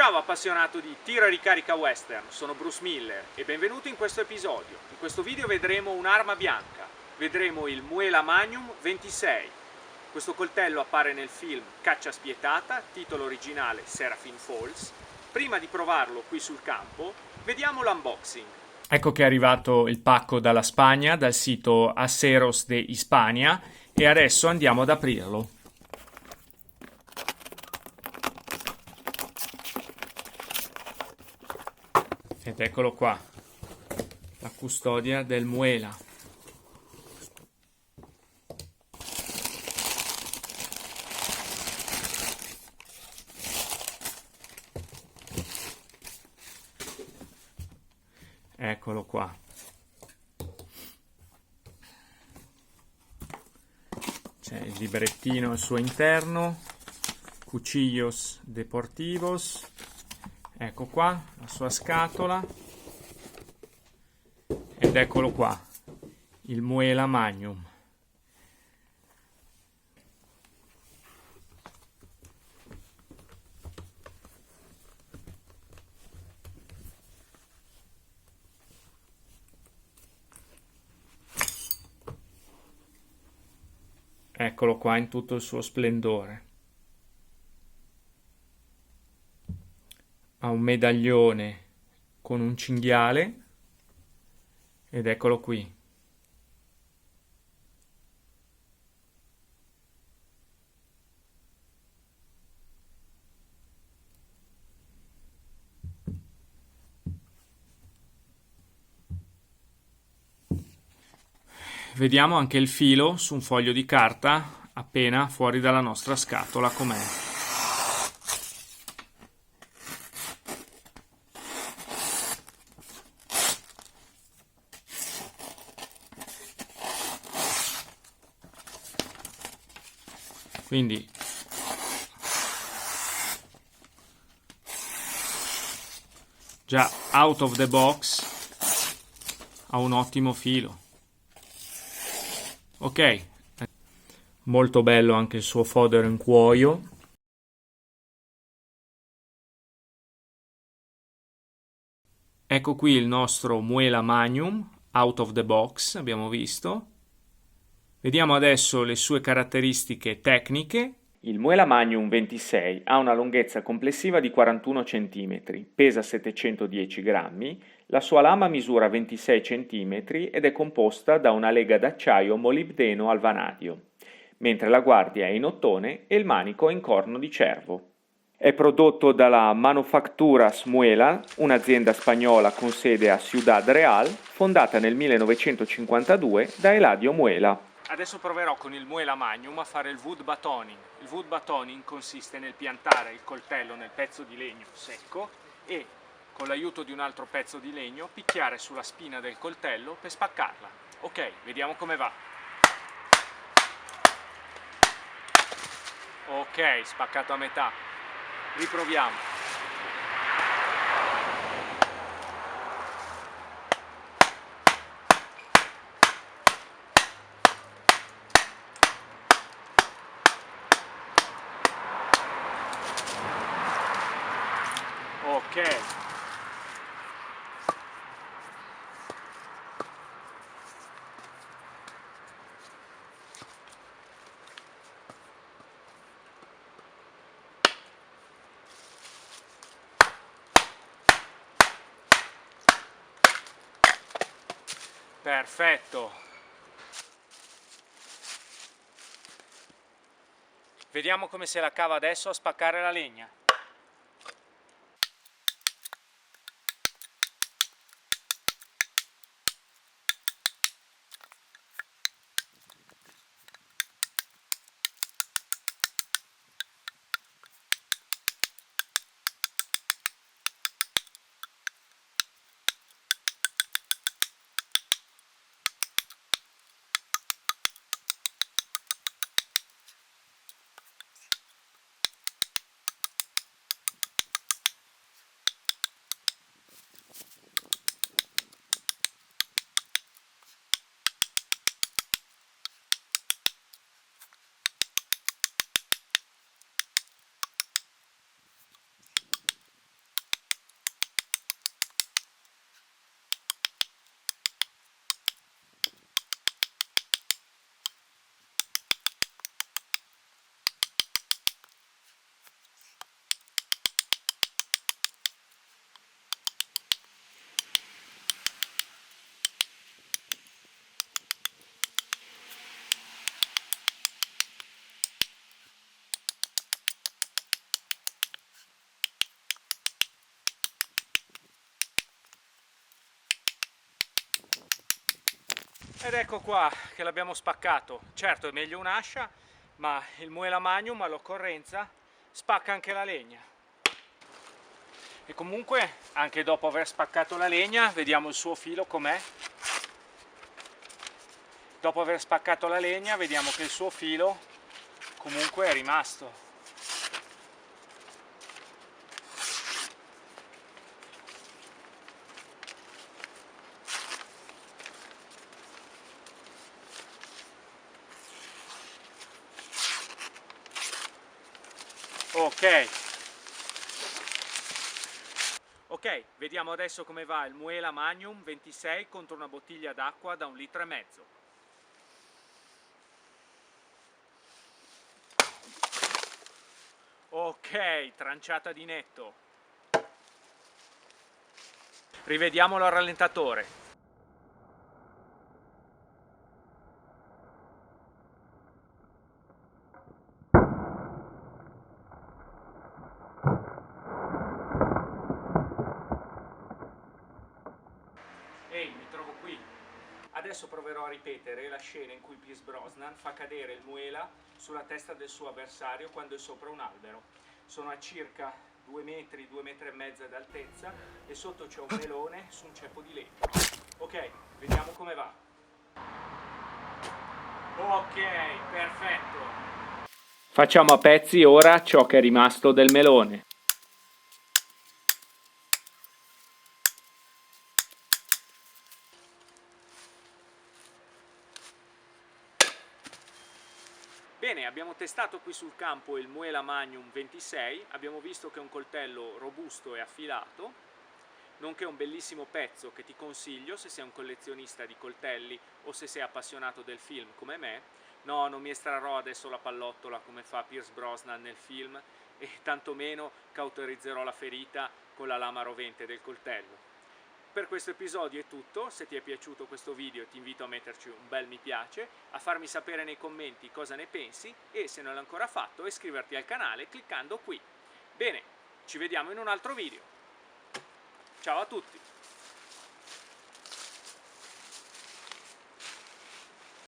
Ciao appassionato di tira e ricarica western, sono Bruce Miller e benvenuto in questo episodio. In questo video vedremo un'arma bianca, vedremo il Muela Magnum 26. Questo coltello appare nel film Caccia spietata, titolo originale Seraphine Falls. Prima di provarlo qui sul campo, vediamo l'unboxing. Ecco che è arrivato il pacco dalla Spagna, dal sito Aceros de Hispania, e adesso andiamo ad aprirlo. Ed eccolo qua, la custodia del Muela. Eccolo qua. C'è il librettino al suo interno, Cuchillos Deportivos. Ecco qua la sua scatola. Ed eccolo qua, il Muela Magnum. Eccolo qua in tutto il suo splendore. Ha un medaglione con un cinghiale ed eccolo qui. Vediamo anche il filo su un foglio di carta appena fuori dalla nostra scatola com'è. Quindi già out of the box ha un ottimo filo. Ok, molto bello anche il suo fodero in cuoio. Ecco qui il nostro Muela Magnum out of the box, abbiamo visto. Vediamo adesso le sue caratteristiche tecniche. Il Muela Magnum 26 ha una lunghezza complessiva di 41 cm, pesa 710 grammi, la sua lama misura 26 cm ed è composta da una lega d'acciaio molibdeno al vanadio, mentre la guardia è in ottone e il manico è in corno di cervo. È prodotto dalla Manufacturas Muela, un'azienda spagnola con sede a Ciudad Real, fondata nel 1952 da Eladio Muela. Adesso proverò con il Muela Magnum a fare il wood batoning. Il wood batoning consiste nel piantare il coltello nel pezzo di legno secco e, con l'aiuto di un altro pezzo di legno, picchiare sulla spina del coltello per spaccarla. Ok, vediamo come va. Ok, spaccato a metà. Riproviamo. Ok. Perfetto. Vediamo come se la cava adesso a spaccare la legna. Ed ecco qua che l'abbiamo spaccato. Certo è meglio un'ascia, ma il Muela Magnum all'occorrenza spacca anche la legna. E comunque anche dopo aver spaccato la legna, vediamo il suo filo com'è. Dopo aver spaccato la legna vediamo che il suo filo comunque è rimasto. Ok, vediamo adesso come va il Muela Magnum 26 contro una bottiglia d'acqua da 1,5 litri. Ok, tranciata di netto. Rivediamolo al rallentatore. Ehi, mi trovo qui. Adesso proverò a ripetere la scena in cui Pierce Brosnan fa cadere il Muela sulla testa del suo avversario quando è sopra un albero. Sono a circa 2 metri, 2 metri e mezza d'altezza e sotto c'è un melone su un ceppo di legno. Ok, vediamo come va. Ok, perfetto. Facciamo a pezzi ora ciò che è rimasto del melone. Bene, abbiamo testato qui sul campo il Muela Magnum 26, abbiamo visto che è un coltello robusto e affilato, nonché un bellissimo pezzo che ti consiglio se sei un collezionista di coltelli o se sei appassionato del film come me. No, non mi estrarrò adesso la pallottola come fa Pierce Brosnan nel film e tantomeno cauterizzerò la ferita con la lama rovente del coltello. Per questo episodio è tutto. Se ti è piaciuto questo video ti invito a metterci un bel mi piace, a farmi sapere nei commenti cosa ne pensi e se non l'hai ancora fatto a iscriverti al canale cliccando qui. Bene, ci vediamo in un altro video. Ciao a tutti!